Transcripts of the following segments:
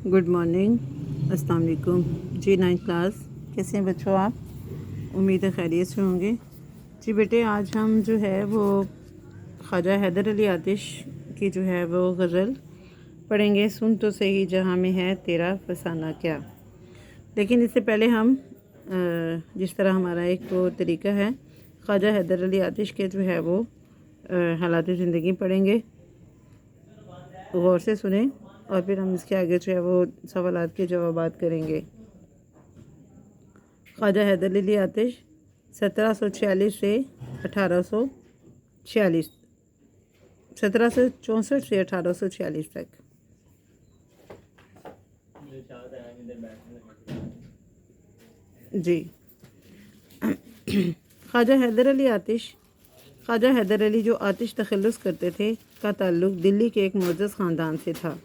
Good morning, अस्सलाम वालेकुम जी। 9th class, कैसे हैं बच्चों आप? उम्मीद है खैरियत से होंगे जी। बेटे आज हम जो है वो ख्वाजा हैदर अली आतिश की जो है वो गज़ल पढ़ेंगे। सुन तो सही जहाँ में है तेरा फसाना क्या। लेकिन इससे पहले हम जिस तरह हमारा एक वो तरीका है, ख्वाजा हैदर अली आतिश के जो है वो हालात ज़िंदगी पढ़ेंगे। गौर से सुने और फिर हम इसके आगे जो है वो सवालात के जवाबात करेंगे। ख्वाजा हैदर अली आतिश 1746 से 1846, 1764 से 1846 तक। जी। ख्वाजा हैदर अली आतिश, ख्वाजा हैदर अली जो आतिश तखल्लुस करते थे का ताल्लुक़ दिल्ली के एक मुअज़्ज़ज़ ख़ानदान से था।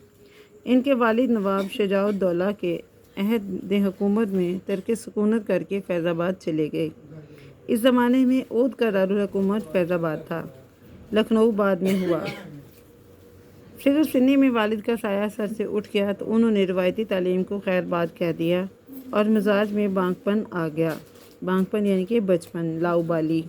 इनके वालिद नवाब शुजाउद्दौला के अहद हुकूमत में तर्क सुकूनत करके फैज़ाबाद चले गए। इस ज़माने में ओद का दारुल हुकूमत फैज़ाबाद था। लखनऊ बाद में हुआ। सिगर सिन्नी में वालिद का साया सर से उठ गया तो उन्होंने रवायती तालीम को खैर बात कह दिया और मिजाज में बांगपन आ गया। बांगपन यानी कि बचपन, लाउबाली,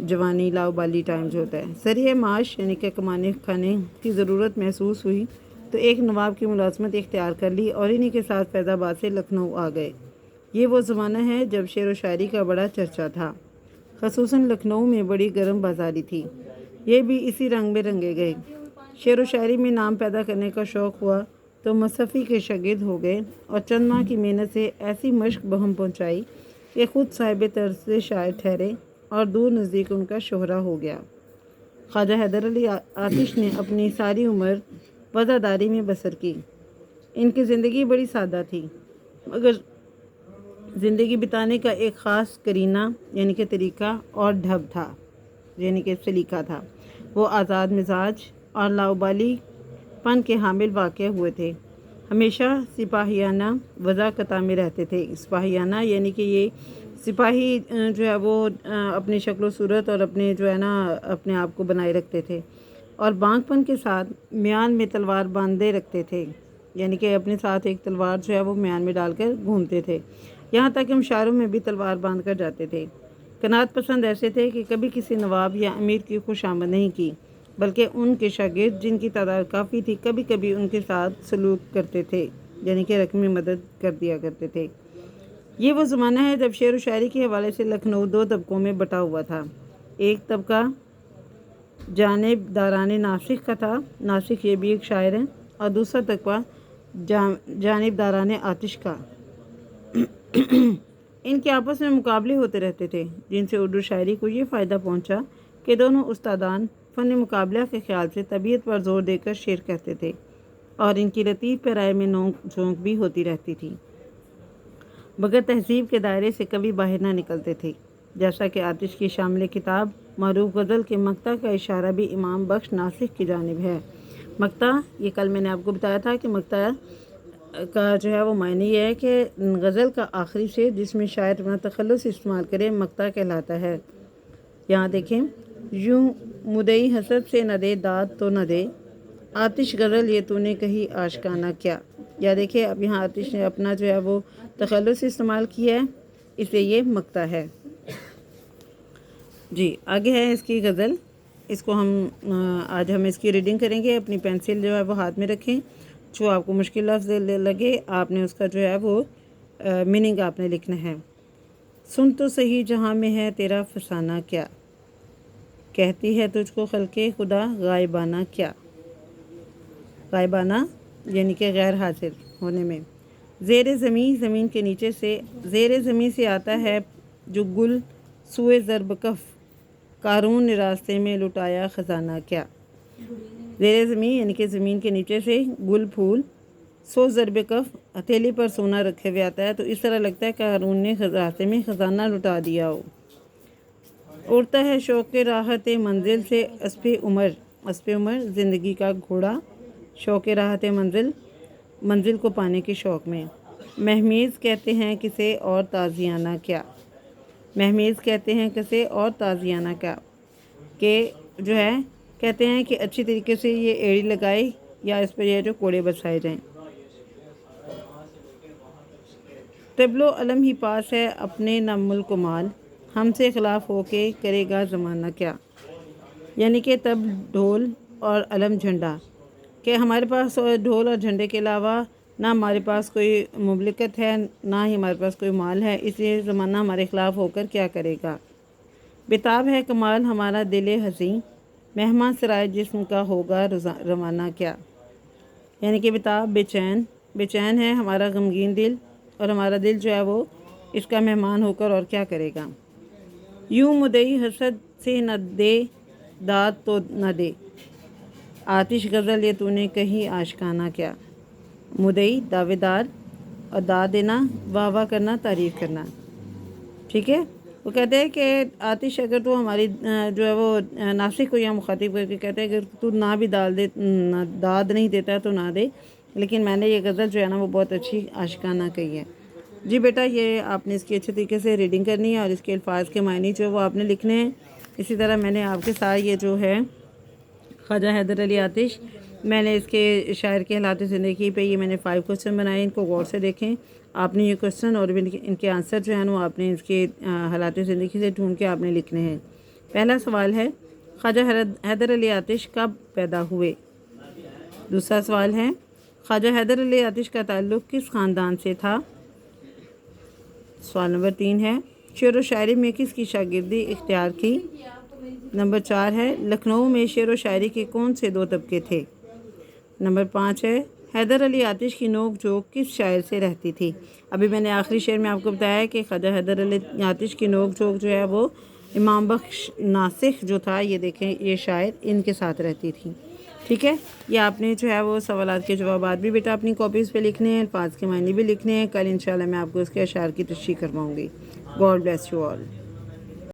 जवानी, लाउबाली टाइम जो होता है। सरिए माश यानी कि कमाने खाने की ज़रूरत महसूस हुई तो एक नवाब की मुलाजमत इख्तियार कर ली और इन्हीं के साथ फैज़ाबाद से लखनऊ आ गए। ये वो ज़माना है जब शेर व शायरी का बड़ा चर्चा था। ख़ुसूसन लखनऊ में बड़ी गर्म बाजारी थी। ये भी इसी रंग में रंगे गए। शेर व शायरी में नाम पैदा करने का शौक़ हुआ तो मसफ़ी के शागिर्द हो गए और चंद माह की मेहनत से ऐसी मश्क बहम पहुँचाई कि ख़ुद साहिब तर्ज़ शायर ठहरे और दूर नज़दीक उनका शोहरा हो गया। ख्वाजा हैदर अली आतिश ने अपनी सारी उम्र वज़ादारी में बसर की। इनकी ज़िंदगी बड़ी सादा थी मगर ज़िंदगी बिताने का एक ख़ास करीना यानी कि तरीका और ढब था, यानी कि सलीका था। वो आज़ाद मिजाज और लाउबाली पन के हामिल वाक़या हुए थे। हमेशा सिपाहियाना वज़ाकता में रहते थे। सिपाहियाना यानी कि ये सिपाही जो है वो अपनी शक्ल सूरत और अपने जो है ना अपने आप को बनाए रखते थे और बांगपन के साथ म्यान में तलवार बांधे रखते थे, यानी कि अपने साथ एक तलवार जो है वो म्यान में डालकर घूमते थे। यहाँ तक कि मुशायरों में भी तलवार बांध कर जाते थे। कनात पसंद ऐसे थे कि कभी किसी नवाब या अमीर की खुशामद नहीं की, बल्कि उनके शागिर्द जिनकी तादाद काफ़ी थी कभी कभी उनके साथ सलूक करते थे, यानी कि रकमी मदद कर दिया करते थे। ये वो ज़माना है जब शेर व शायरी के हवाले से लखनऊ दो तबकों में बटा हुआ था। एक तबका जानिबदाराने नासिक का था, नासिक ये भी एक शायर है, और दूसरा तबका जानिबदाराने आतिश का। इनके आपस में मुकाबले होते रहते थे जिनसे उर्दू शायरी को ये फ़ायदा पहुंचा कि दोनों उस्तादान फ़न मुकाबला के ख्याल से तबीयत पर जोर देकर शेर कहते थे और इनकी लतीफ़ पैराए में नोक झोंक भी होती रहती थी, बगैर तहज़ीब के दायरे से कभी बाहर ना निकलते थे। जैसा कि आतिश की शामिल किताब मरूफ गज़ल के मक्ता का इशारा भी इमाम बख्श नासिक की जानिब है। मक्ता, ये कल मैंने आपको बताया था कि मक्ता का जो है वो मायने ये है कि गज़ल का आखिरी शेर जिसमें शायर अपना तखल्लुस इस्तेमाल करे मक्ता कहलाता है। यहाँ देखें, यूँ मुदई हसद से न दे दाद तो न दे, आतिश गज़ल ये तूने कही आशकाना क्या। या देखिए अब यहाँ आतिश ने अपना जो है वो तखल्लुस इस्तेमाल किया है, इसलिए ये मक्ता है जी। आगे है इसकी गज़ल, इसको हम आज हम इसकी रीडिंग करेंगे। अपनी पेंसिल जो है वो हाथ में रखें। जो आपको मुश्किल लफ्ज़ लगे आपने उसका जो है वो मीनिंग आपने लिखना है। सुन तो सही जहाँ में है तेरा फसाना क्या, कहती है तुझको खल्के खुदा गायबाना क्या। गायबाना यानी कि गैर हाजिर होने में। ज़ेर ज़मीन, ज़मीन के नीचे से, ज़ेर ज़मीन से आता है जो गुल सुए ज़रब कफ़, कारून ने रास्ते में लुटाया ख़जाना क्या। ज़ेर ज़मीन यानी कि ज़मीन के नीचे से गुल फूल, सो ज़रब कफ़ हथेली पर सोना रखे हुए आता है तो इस तरह लगता है कारून ने रास्ते में ख़जाना लुटा दिया हो। उड़ता है शौक़ के राहत मंजिल से अस्पे उमर, अस्पे उमर ज़िंदगी का घोड़ा, शौक़ राहत मंजिल, मंजिल को पाने के शौक़ में। महमीज़ कहते हैं किसे और ताज़ियाना क्या, महमीज़ कहते हैं किसे और ताज़ियाना क्या, कि जो है कहते हैं कि अच्छी तरीके से ये एड़ी लगाए या इस पर ये जो कोड़े बसाए जाएं। طبل و علم ہی پاس ہے اپنے نہ ملک و مال، ہم سے خلاف ہو کے کرے گا زمانہ کیا۔ یعنی کہ طبل ڈھول اور علم جھنڈا، کہ ہمارے پاس ڈھول اور جھنڈے کے علاوہ نہ ہمارے پاس کوئی مملکت ہے، نہ ہی ہمارے پاس کوئی مال ہے، اس لیے زمانہ ہمارے خلاف ہو کر کیا کرے گا۔ بتاب ہے کمال ہمارا دل حزین، مہمان سرائے جسم کا ہوگا روانہ کیا۔ یعنی کہ بتاب بے چین ہے ہمارا غمگین دل، اور ہمارا دل جو ہے وہ اس کا مہمان ہو کر اور کیا کرے گا۔ یوں مدعی حسد سے نہ دے داد تو نہ دے، آتش غزل یہ تو نے کہی آشکانہ کیا۔ مدعی دعوے دار، اور داد دینا واہ واہ کرنا، تعریف کرنا، ٹھیک ہے۔ وہ کہتے ہیں کہ آتش اگر تو ہماری جو ہے وہ ناسک کو یا مخاطب کر کے کہتے ہیں اگر تو نہ بھی داد نہیں دیتا تو نہ دے، لیکن میں نے یہ غزل جو ہے نا وہ بہت اچھی عاشقانہ کہی ہے۔ جی بیٹا یہ آپ نے اس کی اچھے طریقے سے ریڈنگ کرنی ہے اور اس کے الفاظ کے معنی جو وہ آپ نے لکھنے ہیں۔ اسی طرح میں نے آپ کے ساتھ یہ جو ہے خواجہ حیدر علی آتش، میں نے اس کے شاعر کے حالات زندگی پہ یہ میں نے 5 کوسچن بنائے، ان کو غور سے دیکھیں۔ آپ نے یہ کوسچن اور ان کے آنسر جو ہیں وہ آپ نے اس کے حالات زندگی سے ڈھونڈ کے آپ نے لکھنے ہیں۔ پہلا سوال ہے خواجہ حیدر علی آتش کب پیدا ہوئے؟ دوسرا سوال ہے خواجہ حیدر علی آتش کا تعلق کس خاندان سے تھا؟ سوال نمبر 3 ہے شعر و شاعری میں کس کی شاگردی اختیار کی؟ نمبر 4 ہے لکھنؤ میں شعر و شاعری کے کون سے 2 طبقے تھے؟ نمبر 5 ہے حیدر علی آتش کی نوک جھوک کس شاعر سے رہتی تھی؟ ابھی میں نے آخری شعر میں آپ کو بتایا ہے کہ خواجہ حیدر علی آتش کی نوک جھوک جو ہے وہ امام بخش ناسخ جو تھا، یہ دیکھیں یہ شاعر، ان کے ساتھ رہتی تھی، ٹھیک ہے۔ یہ آپ نے جو ہے وہ سوالات کے جوابات بھی بیٹا اپنی کاپیز پہ لکھنے ہیں، الفاظ کے معنی بھی لکھنے ہیں۔ کل انشاءاللہ میں آپ کو اس کے اشعار کی تشریح کرواؤں گی۔ God bless you all.